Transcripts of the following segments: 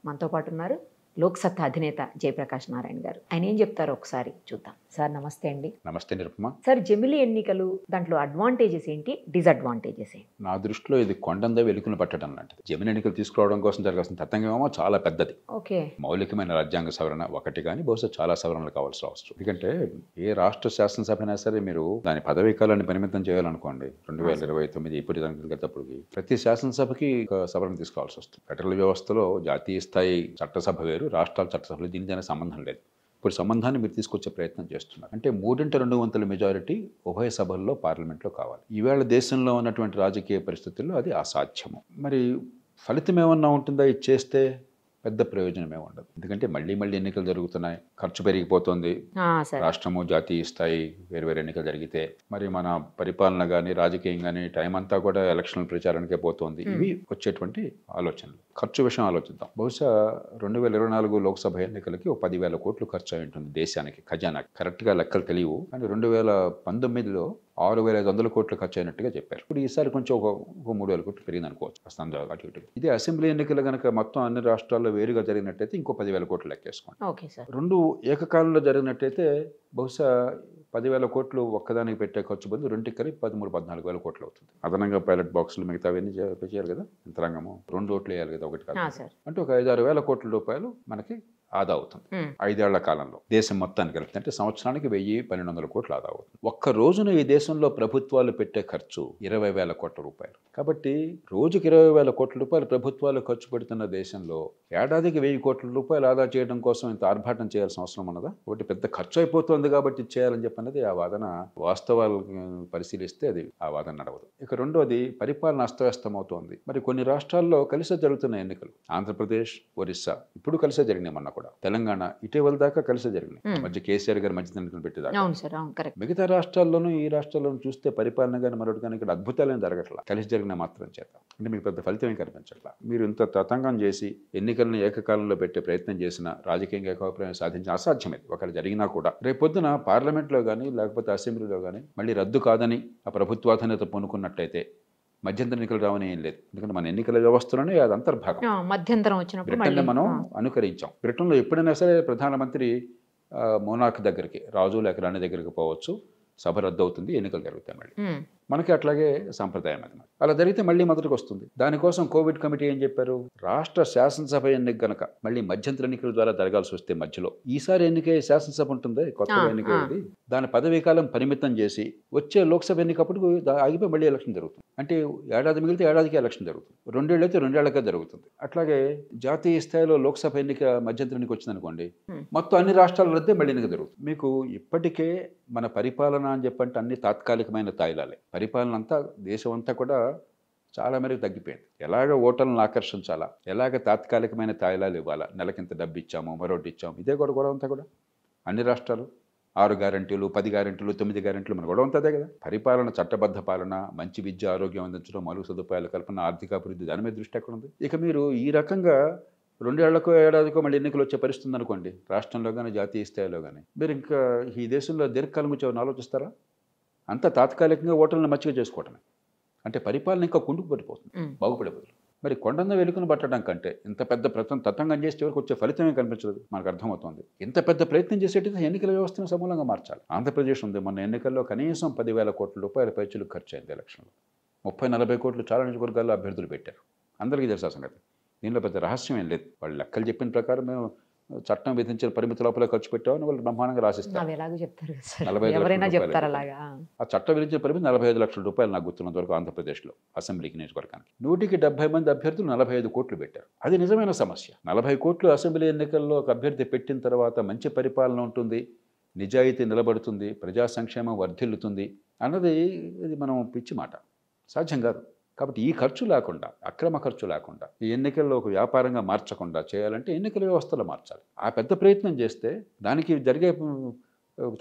మనతో పాటు ఉన్నారు లోక్సత్తా అధినేత జయప్రకాష్ నారాయణ గారు. ఆయన ఏం చెప్తారో ఒకసారి చూద్దాం. సార్ నమస్తే అండి. నమస్తే నిరుపమ. సార్, జమిలీ ఎన్నికలు దాంట్లో అడ్వాంటేజెస్ ఏంటి, డిసడ్వాంటేజెస్ ఏంటి? నా దృష్టిలో ఇది కొండంద వెలుగును పట్టడం లాంటిది. జమిలీ ఎన్నికలు తీసుకురావడం కోసం జరగాల్సిన తతంగమేమో చాలా పెద్దది. ఓకే. మౌలికమైన రాజ్యాంగ సవరణ ఒకటి కానీ బహుశా చాలా సవరణలు కావాల్సిన అవసరం. ఎందుకంటే ఏ రాష్ట్ర శాసనసభ అయినా సరే మీరు దాని పదవీ కాలాన్ని పరిమితం చేయాలనుకోండి 2029 ఇప్పుడు దానికి ప్రతి శాసనసభకి ఒక సవరణ తీసుకోవాల్సి వస్తుంది. ఫెడరల్ వ్యవస్థలో జాతీయ స్థాయి చట్టసభ వేరు, రాష్ట్రాల చట్టసభలు, దీనికి సంబంధం లేదు. ఇప్పుడు సంబంధాన్ని మీరు తీసుకొచ్చే ప్రయత్నం చేస్తున్నారు. అంటే 3/2 మెజారిటీ ఉభయ సభల్లో పార్లమెంట్లో కావాలి. ఈవేళ దేశంలో ఉన్నటువంటి రాజకీయ పరిస్థితుల్లో అది అసాధ్యము. మరి ఫలితం ఏమన్నా ఉంటుందా? ఇది చేస్తే పెద్ద ప్రయోజనమే ఉండదు. ఎందుకంటే మళ్ళీ ఎన్నికలు జరుగుతున్నాయి, ఖర్చు పెరిగిపోతుంది. రాష్ట్రము జాతీయ స్థాయి వేరు ఎన్నికలు జరిగితే మరి మన పరిపాలన కానీ రాజకీయం కానీ టైం అంతా కూడా ఎలక్షన్ ప్రచారానికే పోతుంది. ఇవి వచ్చేటువంటి ఆలోచనలు. ఖర్చు విషయం ఆలోచిద్దాం. బహుశా 2024 లోక్సభ ఎన్నికలకి 10,000 కోట్లు ఖర్చు అయి ఉంటుంది దేశానికి, ఖజానాకి. కరెక్ట్గా లెక్కలు తెలియవు, కానీ 2019లో 6,500 కోట్లు ఖర్చు అయినట్టుగా చెప్పారు. ఇప్పుడు ఈసారి కొంచెం ఒక 3,000 కోట్లు పెరిగింది అనుకోవచ్చు, అటు ఇటు. ఇదే అసెంబ్లీ ఎన్నికలు కనుక మొత్తం అన్ని రాష్ట్రాల్లో వేరుగా జరిగినట్టయితే ఇంకో 10,000 కోట్లు లెక్కేసుకోండి. రెండు ఏకకాలంలో జరిగినట్టయితే బహుశా 10,000 కోట్లు ఒక్కదానికి పెట్టే ఖర్చు బదులు రెండుకి కలిపి 13,000-14,000 కోట్లు అవుతుంది. అదనంగా పైలట్ బాక్సులు మిగతావన్నీ చేయాలి కదా, యంత్రాంగము 2 ఓట్లు వేయాలి కదా, ఒకటి కాదు. అంటే ఒక 5-6 వేల కోట్ల రూపాయలు మనకి ఆదా అవుతుంది 5 ఏళ్ల కాలంలో. దేశం మొత్తానికి కలిపి అంటే సంవత్సరానికి 1,000-1,200 కోట్లు ఆదా అవుతుంది. ఒక్క రోజున ఈ దేశంలో ప్రభుత్వాలు పెట్టే ఖర్చు 20,000 కోట్ల రూపాయలు. కాబట్టి రోజుకి 20,000 కోట్ల రూపాయలు ప్రభుత్వాలు ఖర్చు పెడుతున్న దేశంలో ఏడాదికి 1,000 కోట్ల రూపాయలు ఆదా చేయడం కోసం ఇంత ఆర్భాటం చేయాల్సిన అవసరం ఉన్నదా? ఒకటి పెద్ద ఖర్చు అయిపోతుంది కాబట్టి చేయాలని చెప్పన్నది ఆ వాదన. వాస్తవాలు పరిశీలిస్తే అది ఆ వాదన నడవదు. ఇక రెండోది, పరిపాలన అస్తవ్యస్తం అవుతోంది. మరి కొన్ని రాష్ట్రాల్లో కలిసే జరుగుతున్న ఎన్నికలు, ఆంధ్రప్రదేశ్, ఒరిస్సా ఇప్పుడు కలిసే జరిగినాయి, మొన్న కూడా తెలంగాణ ఇటీవల దాకా కలిసే జరిగినాయి. మధ్య కేసీఆర్ గారు మధ్య ఎన్నికలు పెట్టేదాకా. మిగతా రాష్ట్రాల్లోనూ ఈ రాష్ట్రాల్లోనూ చూస్తే పరిపాలన కానీ మరొకటి కానీ ఇక్కడ అద్భుతాలేం జరగట్లా, కలిసి జరిగిన మాత్రం చేత. అంటే మీకు పెద్ద ఫలితం ఏం కనిపించట్లా. మీరు ఇంత తతంగం చేసి ఎన్నికలను ఏకకాలంలో పెట్టే ప్రయత్నం చేసినా రాజకీయంగా ఏకాభిప్రాయం సాధించిన అసాధ్యమే. ఒకవేళ జరిగినా కూడా రేపొద్దున పార్లమెంట్లో కానీ లేకపోతే అసెంబ్లీలో కానీ మళ్ళీ రద్దు కాదని ఆ ప్రభుత్వాధినేత పూనుకున్నట్లయితే మధ్యంతర ఎన్నికలు రావని ఏం లేదు. ఎందుకంటే మన ఎన్నికల వ్యవస్థలోనే అది అంతర్భాగం. మధ్యంతరం వచ్చినప్పుడు బ్రిటన్ మనం అనుకరించాం. బ్రిటన్లో ఎప్పుడైనా సరే ప్రధానమంత్రి మోనార్క్ దగ్గరికి, రాజు లేక రాణి దగ్గరికి పోవచ్చు, సభ రద్దు అవుతుంది, ఎన్నికలు జరుగుతాయి. మళ్ళీ మనకి అట్లాగే సాంప్రదాయం అన్నమాట. అలా జరిగితే మళ్ళీ మొదటికి వస్తుంది. దానికోసం కోవిడ్ కమిటీ ఏం చెప్పారు? రాష్ట్ర శాసనసభ ఎన్నిక గనక మళ్ళీ మధ్యంతర ఎన్నికల ద్వారా జరగాల్సి వస్తే మధ్యలో ఈసారి ఎన్నికే శాసనసభ ఉంటుంది, కొత్తగా ఎన్నికేది, దాని పదవీ కాలం పరిమితం చేసి వచ్చే లోక్సభ ఎన్నికప్పుడు ఆగిపోయి మళ్ళీ ఎలక్షన్ జరుగుతుంది. అంటే ఏడాది మిగిలితే ఏడాదికి ఎలక్షన్ జరుగుతుంది, 2 ఏళ్ళు అయితే 2 ఏళ్లకే జరుగుతుంది. అట్లాగే జాతీయ స్థాయిలో లోక్సభ ఎన్నిక మధ్యంతర ఎన్నిక వచ్చింది అనుకోండి, మొత్తం అన్ని రాష్ట్రాల రద్దే మళ్ళీ ఎన్నిక జరుగుతుంది. మీకు ఇప్పటికే మన పరిపాలన అని చెప్పంటే అన్ని తాత్కాలికమైన తాయిలాలే. పరిపాలన అంతా దేశం అంతా కూడా చాలా మేరకు తగ్గిపోయింది. ఎలాగ ఓటర్లను ఆకర్షించాలా, ఎలాగ తాత్కాలికమైన తాయిలాలు ఇవ్వాలా, నెలకింత డబ్బు ఇచ్చాము, మరొకటి ఇచ్చాము, ఇదే గొడవ అంతా కూడా. అన్ని రాష్ట్రాలు 6 గ్యారెంటీలు, 10 గ్యారెంటీలు, 9 గ్యారెంటీలు, మన గొడవ అంతా అదే కదా. పరిపాలన, చట్టబద్ధ పాలన, మంచి విద్య, ఆరోగ్యం అందించడం, మౌలిక సదుపాయాల కల్పన, ఆర్థికాభివృద్ధి, దాని మీద దృష్టి ఎక్కడ ఉంది? ఇక మీరు ఈ రకంగా 2 ఏళ్లకో ఏడాదికో మళ్ళీ ఎన్నికలు వచ్చే పరిస్థితి అనుకోండి, రాష్ట్రంలో కానీ జాతీయ స్థాయిలో కానీ, మీరు ఇంకా ఈ దేశంలో దీర్ఘకాలం గురించి ఏమైనా ఆలోచిస్తారా? అంతా తాత్కాలికంగా ఓటర్లను మచ్చిక చేసుకోవటమే. అంటే పరిపాలన ఇంకా కుండుకు పడిపోతుంది, బాగుపడిపోతుంది. మరి కొండంద వెలుగును పట్టడం కంటే ఇంత పెద్ద తతంగం చేసి చివరికి వచ్చే ఫలితమే కనిపించదు. మనకు అర్థమవుతుంది. ఇంత పెద్ద ప్రయత్నం చేసేటైతే ఎన్నికల వ్యవస్థను సమూలంగా మార్చాలి. ఆంధ్రప్రదేశ్ ఉంది, మొన్న ఎన్నికల్లో కనీసం 10,000 కోట్ల రూపాయల పైచులు ఖర్చు అయింది ఎలక్షన్లో. 30-40 కోట్లు చాలా నియోజకవర్గాల్లో అభ్యర్థులు పెట్టారు. అందరికీ తెలుసా సంగతి. దీనిలో పెద్ద రహస్యం ఏం లేదు. వాళ్ళు లెక్కలు చెప్పిన ప్రకారం మేము చట్టం విధించిన పరిమితి లోపల ఖర్చు పెట్టామని వాళ్ళు బ్రహ్మాండంగా రాసిస్తారు. 45 ఆ చట్టం విధించిన పరిమితి 45 లక్షల రూపాయలు నాకు గుర్తున్నంత వరకు ఆంధ్రప్రదేశ్లో అసెంబ్లీకి, నియోజకవర్గానికి 170 మంది అభ్యర్థులు 45 కోట్లు పెట్టారు. అది నిజమైన సమస్య. 40 కోట్లు అసెంబ్లీ ఎన్నికల్లో ఒక అభ్యర్థి పెట్టిన తర్వాత మంచి పరిపాలన ఉంటుంది, నిజాయితీ నిలబడుతుంది, ప్రజా సంక్షేమం వర్ధిల్లుతుంది అన్నది ఇది మనం పిచ్చి మాట, సాధ్యం కాదు. కాబట్టి ఈ ఖర్చు లేకుండా, అక్రమ ఖర్చు లేకుండా, ఈ ఎన్నికల్లో ఒక వ్యాపారంగా మార్చకుండా చేయాలంటే ఎన్నికల వ్యవస్థలో మార్చాలి. ఆ పెద్ద ప్రయత్నం చేస్తే దానికి జరిగే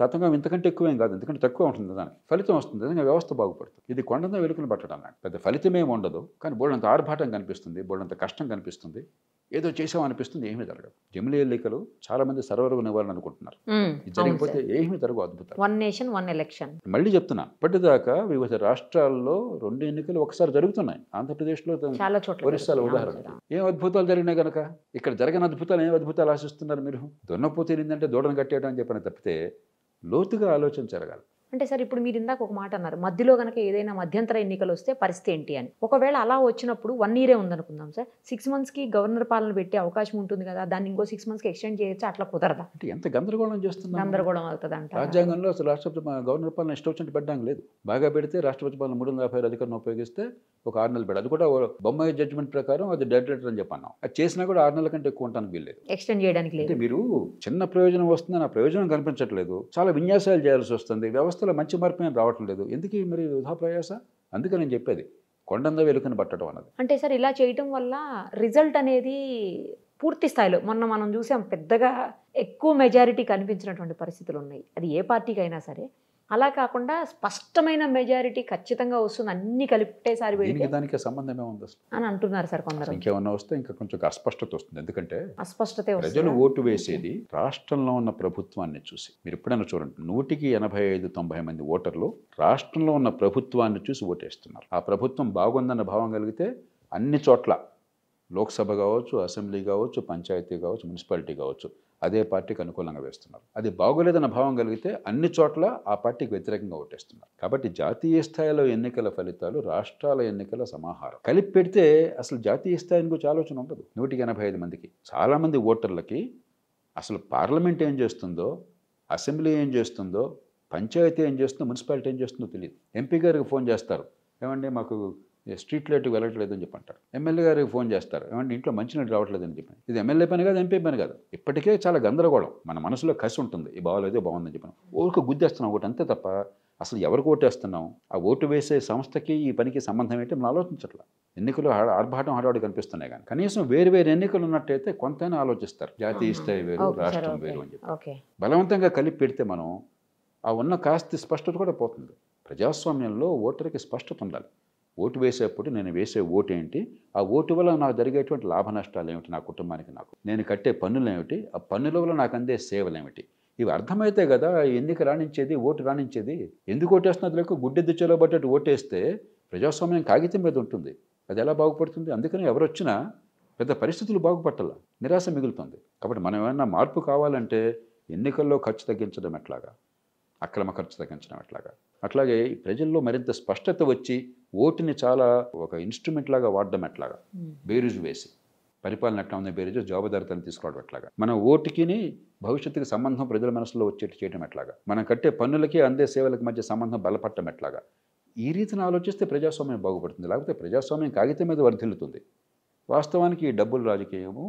తతంగం ఇంతకంటే ఎక్కువేం కాదు, ఎందుకంటే తక్కువ ఉంటుంది, దానికి ఫలితం వస్తుంది, నిజంగా వ్యవస్థ బాగుపడుతుంది. ఇది కొండంత వెలుగును పట్టడం పెద్ద ఫలితమేమి ఉండదు, కానీ బోల్డంత ఆర్భాటం కనిపిస్తుంది, బోల్డంత కష్టం కనిపిస్తుంది. ఏదో చేసాం అనిపిస్తుంది, ఏమీ జరగదు. జమిలీ ఎన్నికలు చాలా మంది సర్వరు నివారణ అనుకుంటున్నారు. ఇది జరిగిపోతే ఏమీ జరగవు, అద్భుతాలు. 1 నేషన్ 1 ఎలక్షన్. మళ్ళీ చెప్తున్నా, ఇప్పటిదాకా వివిధ రాష్ట్రాల్లో 2 ఎన్నికలు ఒకసారి జరుగుతున్నాయి. ఆంధ్రప్రదేశ్లో, చాలా చోట్ల ఒరిస్సాలో ఉదాహరణ. ఏం అద్భుతాలు జరిగినాయి కనుక ఇక్కడ జరగని అద్భుతాలు, ఏం అద్భుతాలు ఆశిస్తున్నారు మీరు? దున్నపోతే ఏంటంటే దూడను కట్టేయడం అని చెప్పని తప్పితే లోతుగా ఆలోచన జరగాలి. అంటే సార్ ఇప్పుడు మీరు ఇందాక ఒక మాట అన్నారు, మధ్యలో కనుక ఏదైనా మధ్యంతర ఎన్నికలు వస్తే పరిస్థితి ఏంటి అని. ఒకవేళ అలా వచ్చినప్పుడు 1 ఇయరే ఉందనుకుందాం సార్, 6 మంత్స్కి గవర్నర్ పాలన పెట్టే అవకాశం ఉంటుంది కదా, దాన్ని ఇంకో 6 మంత్స్కి ఎక్స్టెండ్ చేయొచ్చు, అట్లా కుదరదా? అంటే ఎంత గందరగోళం చేస్తున్నారు. గందరగోళం అవుతుంది అంట. రాజ్యాంగంలో అసలు రాష్ట్రపతి గవర్నర్ పాలన ఇష్టం వచ్చినట్టు పెట్టడం లేదు. బాగా పెడితే రాష్ట్రపతి పాలన 356 అధికారం ఉపయోగిస్తే ఒక 6 నెలలు పెడదు. అది కూడా బొమ్మాయి జడ్జిమెంట్ ప్రకారం అది డెడ్ అని చెప్పన్నాం. అది చేసినా కూడా 6 నెలల కంటే ఎక్కువ ఉండడానికి వీల్లేదు, ఎక్స్టెండ్ చేయడానికి లేదు. అంటే మీరు చిన్న ప్రయోజనం వస్తుందని ఆ ప్రయోజనం కనిపించట్లేదు, చాలా విన్యాసాలు చేయాల్సి వస్తుంది, వ్యవస్థలో మంచి మార్పు ఏం రావటం లేదు. ఎందుకు మరి వృధా ప్రయాస? అందుకని నేను చెప్పేది కొండంద వెలుకని పట్టడం అన్నది. అంటే సార్ ఇలా చేయటం వల్ల రిజల్ట్ అనేది పూర్తి స్థాయిలో మొన్న మనం చూసాం, పెద్దగా ఎక్కువ మెజారిటీ కనిపించినటువంటి పరిస్థితులు ఉన్నాయి. అది ఏ పార్టీకి అయినా సరే. అలా కాకుండా స్పష్టమైన మెజారిటీ ఖచ్చితంగా వస్తుంది, అన్ని కలిపేసారి దానికి సంబంధమే ఉంది అసలు అని అంటున్నారు సార్ కొందరు. ఇంకేమన్నా వస్తే ఇంకా కొంచెం అస్పష్టత వస్తుంది. ఎందుకంటే అస్పష్టతే ప్రజలు ఓటు వేసేది రాష్ట్రంలో ఉన్న ప్రభుత్వాన్ని చూసి. మీరు ఎప్పుడైనా చూడండి, 100కి 85-90 మంది ఓటర్లు రాష్ట్రంలో ఉన్న ప్రభుత్వాన్ని చూసి ఓటేస్తున్నారు. ఆ ప్రభుత్వం బాగుందన్న భావం కలిగితే అన్ని చోట్ల, లోక్సభ కావచ్చు, అసెంబ్లీ కావచ్చు, పంచాయతీ కావచ్చు, మున్సిపాలిటీ కావచ్చు, అదే పార్టీకి అనుకూలంగా వేస్తున్నారు. అది బాగోలేదన్న భావం కలిగితే అన్ని చోట్ల ఆ పార్టీకి వ్యతిరేకంగా ఓటేస్తున్నారు. కాబట్టి జాతీయ స్థాయిలో ఎన్నికల ఫలితాలు రాష్ట్రాల ఎన్నికల సమాహారం. కలిపి పెడితే అసలు జాతీయ స్థాయి గురించి ఆలోచన ఉండదు. 185 మందికి చాలామంది ఓటర్లకి అసలు పార్లమెంట్ ఏం చేస్తుందో, అసెంబ్లీ ఏం చేస్తుందో, పంచాయతీ ఏం చేస్తుందో, మున్సిపాలిటీ ఏం చేస్తుందో తెలియదు. ఎంపీ గారికి ఫోన్ చేస్తారు, ఏమంటే మాకు స్ట్రీట్ లైట్కి వెళ్ళట్లేదు అని చెప్పి అంటారు. ఎమ్మెల్యే గారికి ఫోన్ చేస్తారు, ఏమంటే ఇంట్లో మంచినీళ్ళు రావట్లేదు అని చెప్పి. ఇది ఎమ్మెల్యే పని కాదు, ఎంపీ పని కాదు. ఇప్పటికే చాలా గందరగోళం. మన మనసులో కసి ఉంటుంది, ఈ బాగోలేదో బాగుందని చెప్పాను, ఓటుకు గుద్దేస్తున్నాం ఒకటి అంతే తప్ప అసలు ఎవరికి ఓటేస్తున్నాం, ఆ ఓటు వేసే సంస్థకి ఈ పనికి సంబంధం ఏంటి మనం ఆలోచించట్లా. ఎన్నికలు ఆర్భాటం హడావుడి కనిపిస్తున్నాయి, కానీ కనీసం వేరు వేరు ఎన్నికలు ఉన్నట్టయితే కొంతైనా ఆలోచిస్తారు. జాతీయ స్థాయి వేరు, రాష్ట్రం వేరు అని చెప్పి బలవంతంగా కలిపి పెడితే మనం ఆ ఉన్న కాస్త స్పష్టత కూడా పోతుంది. ప్రజాస్వామ్యంలో ఓటర్కి స్పష్టత ఉండాలి. ఓటు వేసేప్పుడు నేను వేసే ఓటు ఏంటి, ఆ ఓటు వల్ల నాకు జరిగేటువంటి లాభ నష్టాలు ఏమిటి, నా కుటుంబానికి, నాకు నేను కట్టే పన్నులు ఏమిటి, ఆ పన్నుల వల్ల నాకు అందే సేవలు ఏమిటి, ఇవి అర్థమైతే కదా ఎన్నిక రాణించేది, ఓటు రాణించేది. ఎందుకు ఓటేస్తున్నది లేక గుడ్డెద్దు చెలబట్టేట్టు ఓటేస్తే ప్రజాస్వామ్యం కాగితం మీద ఉంటుంది, అది ఎలా బాగుపడుతుంది? అందుకని ఎవరు వచ్చినా పెద్ద పరిస్థితులు బాగుపట్టాల, నిరాశ మిగులుతుంది. కాబట్టి మనం ఏమైనా మార్పు కావాలంటే ఎన్నికల్లో ఖర్చు తగ్గించడం ఎట్లాగా, అక్రమ ఖర్చు తగ్గించడం ఎట్లాగా, అట్లాగే ప్రజల్లో మరింత స్పష్టత వచ్చి ఓటుని చాలా ఒక ఇన్స్ట్రుమెంట్ లాగా వాడడం ఎట్లాగా, బేరుజు వేసి పరిపాలన ఎట్లా ఉంది, బేరుజు జవాబుదారితనం తీసుకోవడం ఎట్లాగా, మన ఓటుకిని భవిష్యత్తుకి సంబంధం ప్రజల మనసులో వచ్చేట్టు చేయడం ఎట్లాగా, మనం కట్టే పన్నులకి అందే సేవలకి మధ్య సంబంధం బలపడటం ఎట్లాగా, ఈ రీతిని ఆలోచిస్తే ప్రజాస్వామ్యం బాగుపడుతుంది. లేకపోతే ప్రజాస్వామ్యం కాగితం మీద వర్ధిల్లుతుంది. వాస్తవానికి ఈ డబ్బులు రాజకీయము,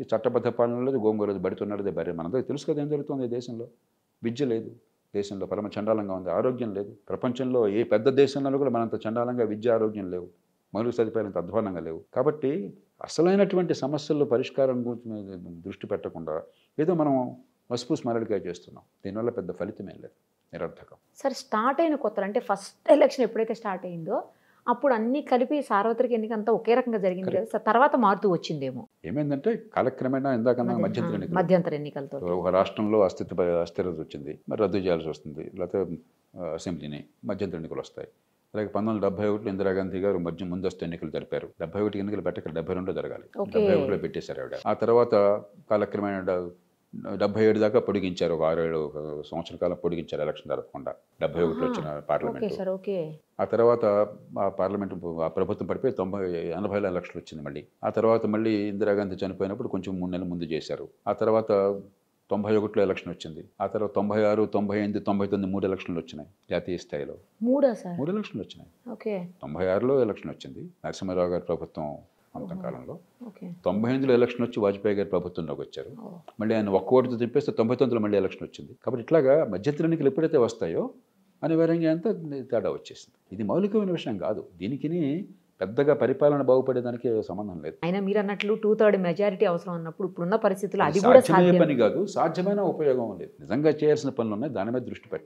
ఈ చట్టబద్ధ పాలనలో గోంగూరది బడుతున్నది బరి. మనందరికీ తెలుసు కదా ఏం జరుగుతుంది దేశంలో. విద్య లేదు దేశంలో, పరమ చండాలంగా ఉంది. ఆరోగ్యం లేదు. ప్రపంచంలో ఏ పెద్ద దేశంలో కూడా మనంత చండాలంగా విద్య, ఆరోగ్యం లేవు. మౌలిక సదుపాయాలు అంత అధ్వానంగా లేవు. కాబట్టి అసలైనటువంటి సమస్యల్లో పరిష్కారం గురించి దృష్టి పెట్టకుండా ఏదో మనం మసిపూసి మరడికాయ చేస్తున్నాం. దీనివల్ల పెద్ద ఫలితమేం లేదు, నిరర్థకం. సార్ స్టార్ట్ అయిన కొత్తలు అంటే ఫస్ట్ ఎలక్షన్ ఎప్పుడైతే స్టార్ట్ అయిందో అప్పుడు అన్ని కలిపి సార్వత్రిక ఎన్నిక అంతా ఒకే రకంగా జరిగింది కదా సార్. తర్వాత మారుతూ వచ్చిందేమో. ఏమైందంటే కాలక్రమేణా ఇందాకన్నా మధ్యంతర ఎన్నికలతో ఒక రాష్ట్రంలో అస్థిరత వచ్చింది, మరి రద్దు చేయాల్సి వస్తుంది. లేకపోతే అసెంబ్లీని మధ్యంతర ఎన్నికలు వస్తాయి. అలాగే 1971లో ఇందిరాగాంధీ గారు ముందస్తు ఎన్నికలు జరిపారు. 71 ఎన్నికలు పెట్టక 72లో జరగాలి, 71లో పెట్టేశారు ఆవిడ. ఆ తర్వాత కాలక్రమేణా 77 దాకా పొడిగించారు. ఒక 6-7 సంవత్సరాల కాలం పొడిగించారు ఎలక్షన్ జరగకుండా. 71లో వచ్చిన పార్లమెంట్. ఆ తర్వాత ఆ పార్లమెంట్ ఆ ప్రభుత్వం పడిపోయి 80లో ఎలక్షన్లు వచ్చింది మళ్ళీ. ఆ తర్వాత మళ్ళీ ఇందిరాగాంధీ చనిపోయినప్పుడు కొంచెం 3 నెలల ముందు చేశారు. ఆ తర్వాత 91లో ఎలక్షన్ వచ్చింది. ఆ తర్వాత 96, 98, 99 3 ఎలక్షన్లు వచ్చినాయి జాతీయ స్థాయిలో. 3 ఎలక్షన్లు వచ్చినాయి. 96లో ఎలక్షన్ వచ్చింది నరసింహారావు గారి ప్రభుత్వం అంతం కాలంలో. 98లో ఎలక్షన్ వచ్చి వాజ్పేయి గారి ప్రభుత్వంలోకి వచ్చారు. మళ్ళీ ఆయన ఒక్క ఓటుతో తిప్పేస్తే 99లో మళ్ళీ ఎలక్షన్ వచ్చింది. కాబట్టి ఇట్లాగా మధ్యంతర ఎన్నికలు ఎప్పుడైతే వస్తాయో అనివార్యంగా అంతా తేడా వచ్చేసింది. ఇది మౌలికమైన విషయం కాదు. దీనికి పెద్దగా పరిపాలన బాగుపడేదానికి సంబంధం లేదు. అయినా మీరు అన్నట్లు 2/3 మెజారిటీ అవసరం అన్నప్పుడు ఇప్పుడున్న పరిస్థితుల్లో అది కూడా సాధ్యమయ్యే పని కాదు, సాధ్యమైన ఉపయోగం లేదు. నిజంగా చేయాల్సిన పనులు ఉన్నాయి, దాని మీద దృష్టి పెట్టండి.